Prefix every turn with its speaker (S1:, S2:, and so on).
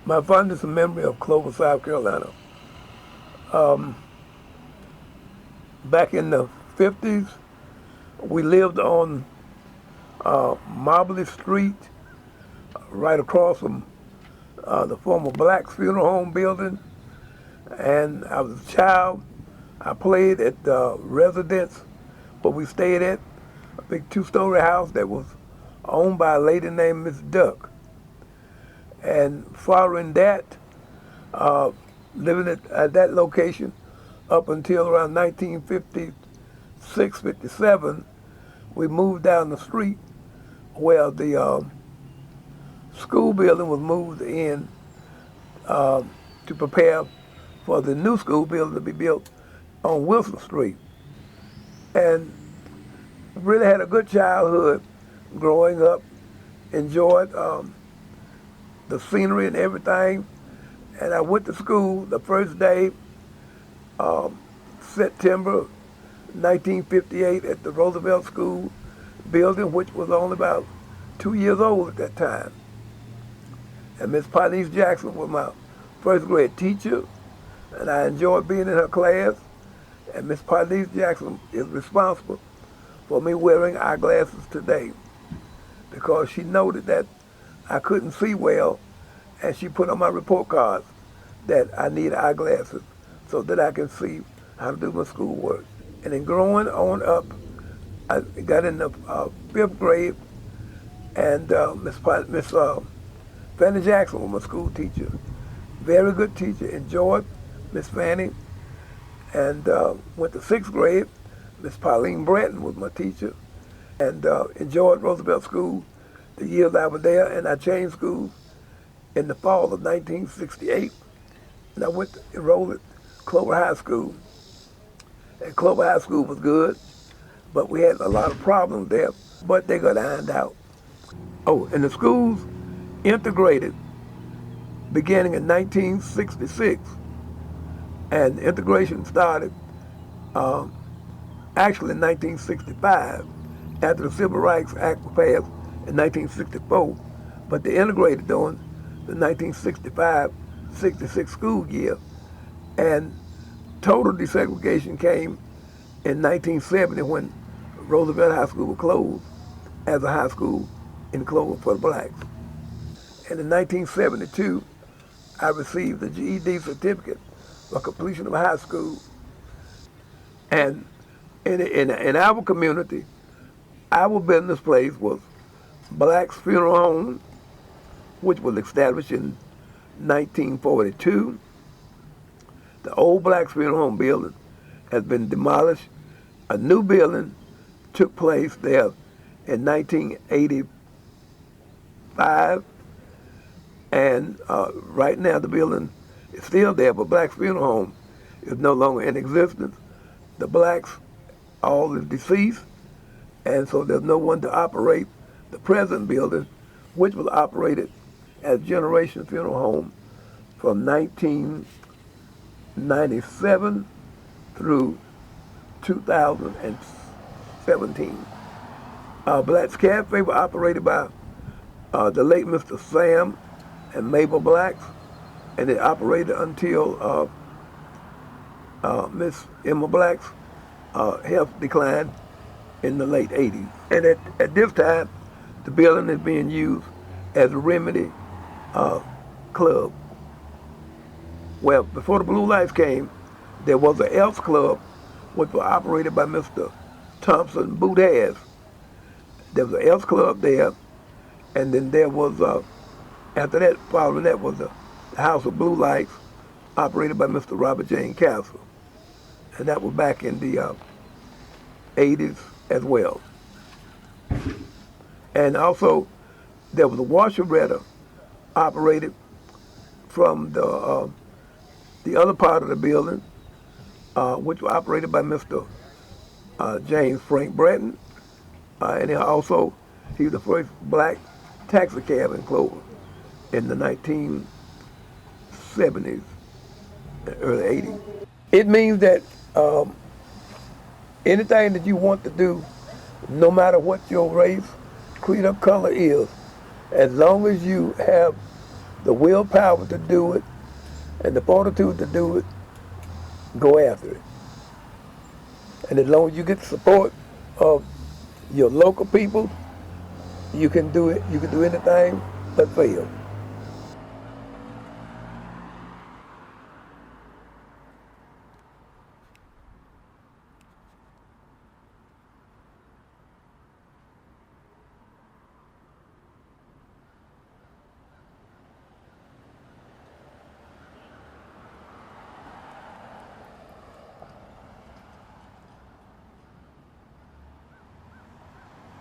S1: My fondest memory of Clover, South Carolina. Um, Back in the 50s, we lived on Mobley Street, right across from the former Blacks Funeral Home building. And I was a child. I played at the residence where we stayed at, a big two-story house that was owned by a lady named Miss Duck. And following that, uh, living at that location up until around 1956, 57, we moved down the street where the school building was moved in to prepare for the new school building to be built on Wilson Street. And really had a good childhood growing up, enjoyed the scenery and everything. And I went to school the first day, um, September 1958, at the Roosevelt School building, which was only about 2 years old at that time. And Miss Paulise Jackson was my first grade teacher, and I enjoyed being in her class. And Miss Paulise Jackson is responsible for me wearing eyeglasses today because she noted that I couldn't see well, and she put on my report cards that I need eyeglasses so that I can see how to do my schoolwork. And then growing on up, I got in the fifth grade, and Miss Fanny Jackson was my school teacher. Very good teacher, enjoyed Miss Fanny. And went to sixth grade. Miss Pauline Bratton was my teacher, and enjoyed Roosevelt School the years I was there. And I changed schools in the fall of 1968, and I went to enroll at Clover High School. And Clover High School was good, but we had a lot of problems there, but they got ironed out. Oh, and the schools integrated beginning in 1966, and integration started actually in 1965 after the Civil Rights Act was passed in 1964, but they integrated during the 1965-66 school year, and total desegregation came in 1970 when Roosevelt High School was closed as a high school in Clover for the blacks. And in 1972, I received the GED certificate for completion of high school. And in our community, our business place was Blacks Funeral Home, which was established in 1942. The old Blacks Funeral Home building has been demolished. A new building took place there in 1985, and right now the building is still there, but Blacks Funeral Home is no longer in existence. The blacks all is deceased, and so there's no one to operate the present building, which was operated as Generation Funeral Home from 1997 through 2017. Blacks Cafe was operated by the late Mr. Sam and Mabel Blacks, and it operated until Miss Emma Black's health declined in the late 80s. And at this time, the building is being used as a Remedy club. Well, before the Blue Lights came, there was an Elks Club, which was operated by Mr. Thompson Boudaz. There was an Elks Club there, and then there was, after that, following that was the House of Blue Lights, operated by Mr. Robert Jane Castle. And that was back in the 80s as well. And also, there was a washeretta operated from the other part of the building, which was operated by Mr. James Frank Bratton. And also, he was the first black taxi cab in Clover in the 1970s, early 80s. It means that anything that you want to do, no matter what your race, creed, or color is, as long as you have the willpower to do it and the fortitude to do it, go after it. And as long as you get the support of your local people, you can do it. You can do anything but fail.